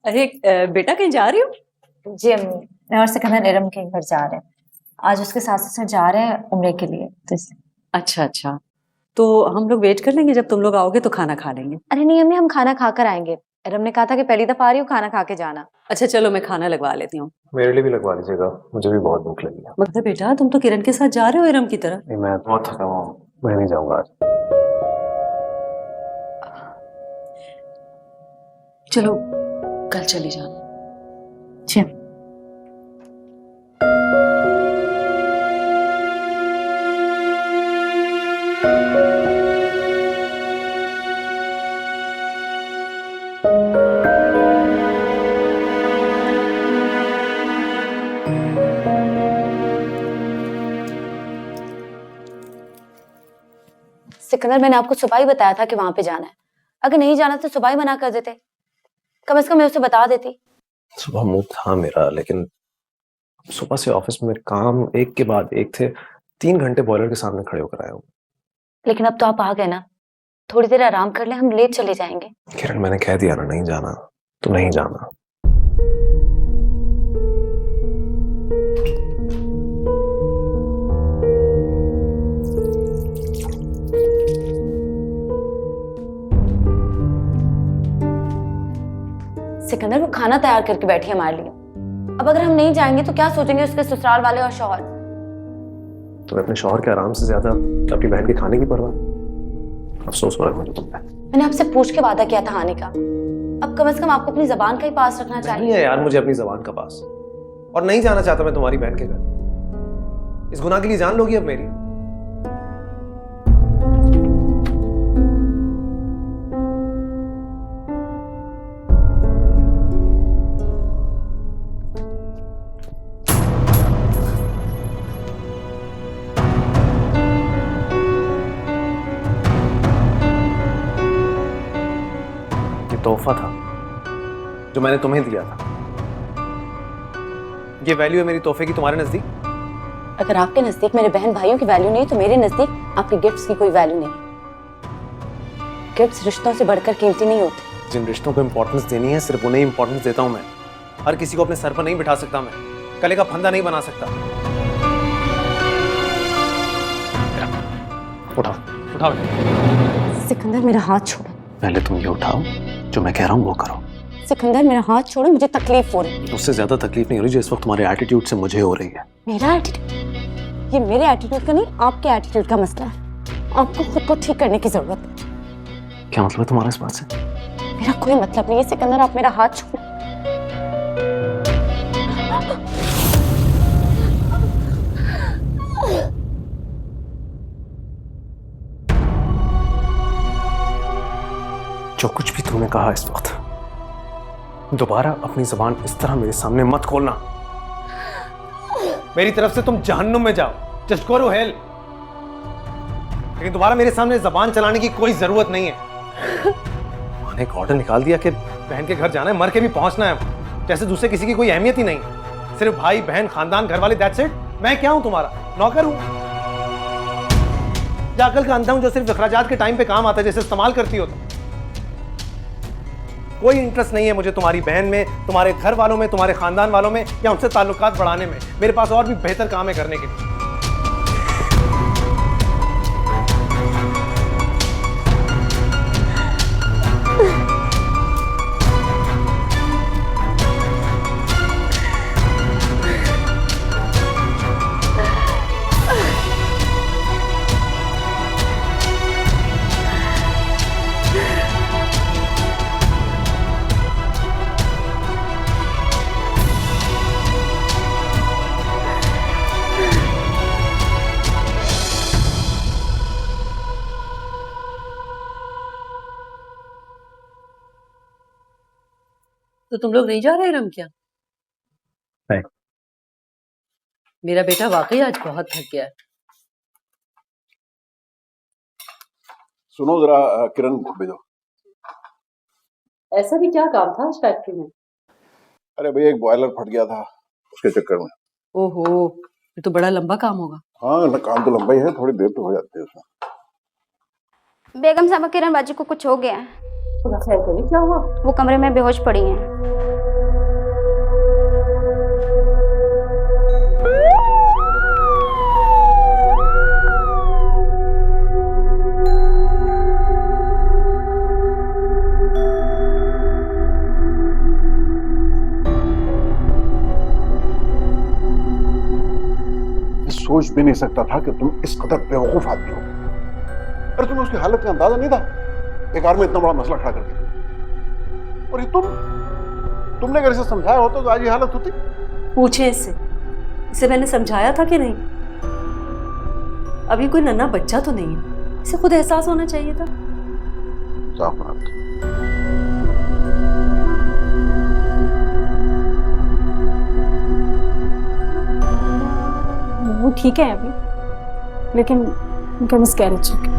अरे बेटा कहीं जा रही हो? जी अम्मी, मैं और सिकंदर इरम के घर जा रहे हैं। आज उसके साथ साथ जा रहे हैं उम्रे के लिए, तो इसलिए। अच्छा अच्छा, तो हम लोग वेट कर लेंगे, जब तुम लोग आओगे तो खाना खा लेंगे। अरे नहीं अम्मी, हम खाना खाकर आएंगे। इरम ने कहा था कि पहली दफा आ रही हूँ, खाना खा के जाना। अच्छा चलो, मैं खाना लगवा लेती हूँ। मेरे लिए भी लगवा दीजिएगा, मुझे भी बहुत भूख लगी है। मतलब बेटा तुम तो किरण के साथ जा रहे हो इरम की तरह? नहीं, मैं बहुत थका हुआ हूँ, मैं नहीं जाऊंगा आज। चलो कल चले जाना। जी। सिकंदर, मैंने आपको सुबह ही बताया था कि वहां पे जाना है। अगर नहीं जाना तो सुबह ही मना कर देते, कम से कम मैं उसे बता देती। सुबह मूड था मेरा, लेकिन सुबह से ऑफिस में काम एक के बाद एक थे। 3 घंटे बॉयलर के सामने खड़े होकर आया हूँ। लेकिन अब तो आप आ गए ना, थोड़ी देर आराम कर ले, हम लेट चले जाएंगे। किरण, मैंने कह दिया ना, नहीं जाना तो नहीं जाना। सिकंदर, वो खाना तैयार करके बैठी है हमारे लिए। अब अगर हम नहीं जाएंगे तो क्या सोचेंगे उसके ससुराल वाले और शौहर? तुम्हें अपने शौहर के आराम से ज्यादा अपनी बहन के खाने की परवाह? अफसोस हो रहा है मुझे तुम पे। मैंने आपसे पूछ के वादा किया था आने का। अब कम से कम आपको अपनी जबान का ही पास रखना नहीं चाहिए। है यार मुझे अपनी जबान का पास, और नहीं जाना चाहता मैं तुम्हारी बहन के घर। इस गुनाह के लिए जान लोगी अब मेरी? तोहफा था जो मैंने तुम्हें दिया था। ये वैल्यू है मेरी तोहफे की तुम्हारे नजदीक? अगर आपके नजदीक मेरे बहन भाइयों की वैल्यू नहीं तो मेरे नजदीक आपके गिफ्ट्स की कोई वैल्यू नहीं। गिफ्ट्स रिश्तों से बढ़कर कीमती नहीं होते। जिन रिश्तों को इंपॉर्टेंस देनी है सिर्फ उन्हें इंपॉर्टेंस देता हूं मैं। हर किसी को अपने सर पर नहीं बिठा सकता मैं, कले का फंदा नहीं बना सकता। उठाओ उठाओ। सिकंदर, मेरा हाथ छोड़ो। पहले तुम ये उठाओ, जो मैं कह रहा हूँ वो करो। सिकंदर, मेरा हाथ छोड़ो, मुझे तकलीफ हो रही है। उससे ज्यादा तकलीफ नहीं हो रही जो इस वक्त तुम्हारे एटीट्यूड से मुझे हो रही है। मेरा एटीट्यूड? ये मेरे एटीट्यूड का नहीं, आपके एटीट्यूड का मसला है। आपको खुद को ठीक करने की जरूरत है। क्या मतलब है तुम्हारा इस बात से? मेरा कोई मतलब नहीं है सिकंदर, आप मेरा हाथ छोड़ो। जो कुछ भी तुमने कहा इस वक्त, दोबारा अपनी जबान इस तरह मेरे सामने मत खोलना। मेरी तरफ से तुम जहन्नुम में जाओ, जस्ट गो टू हेल। लेकिन दोबारा मेरे सामने जबान चलाने की कोई जरूरत नहीं है। मां ने एक ऑर्डर निकाल दिया कि बहन के घर जाना है, मर के भी पहुंचना है, जैसे दूसरे किसी की कोई अहमियत ही नहीं। सिर्फ भाई बहन खानदान घर वाले, दैट्स इट। मैं क्या हूं तुम्हारा नौकर हूं? या अकल का अंधा हूं जो सिर्फ अखराजात के टाइम पे काम आता है, जैसे इस्तेमाल करती हो तुम? कोई इंटरेस्ट नहीं है मुझे तुम्हारी बहन में, तुम्हारे घर वालों में, तुम्हारे खानदान वालों में, या उनसे ताल्लुकात बढ़ाने में। मेरे पास और भी बेहतर काम है करने के लिए। तो तुम लोग नहीं जा रहे इरम क्या? नहीं। मेरा बेटा वाकई आज बहुत थक गया है। सुनो जरा, किरण को भेजो। ऐसा भी क्या काम था आज फैक्ट्री में? अरे भैया, एक बॉयलर फट गया था, उसके चक्कर में। ओहो, ये तो बड़ा लंबा काम होगा। हाँ, काम तो लंबा ही है, थोड़ी देर तो हो जाती है उसमें। बेगम साहब, किरण बाजी को कुछ हो गया है। खैर करिए, क्या हुआ? वो कमरे में बेहोश पड़ी हैं। सोच भी नहीं सकता था कि तुम इस कदर बेवकूफ आदमी हो। अरे तुम्हें उसकी हालत का अंदाजा नहीं था, एक बार में इतना बड़ा मसला खड़ा करके। और ये तुमने अगर इसे समझाया होता तो आज ये हालत होती। पूछे इसे मैंने समझाया था कि नहीं? अभी कोई नन्हा बच्चा तो नहीं है, इसे खुद एहसास होना चाहिए था। साफ बात। वो ठीक है अभी, लेकिन उनका मिसकैरेज है।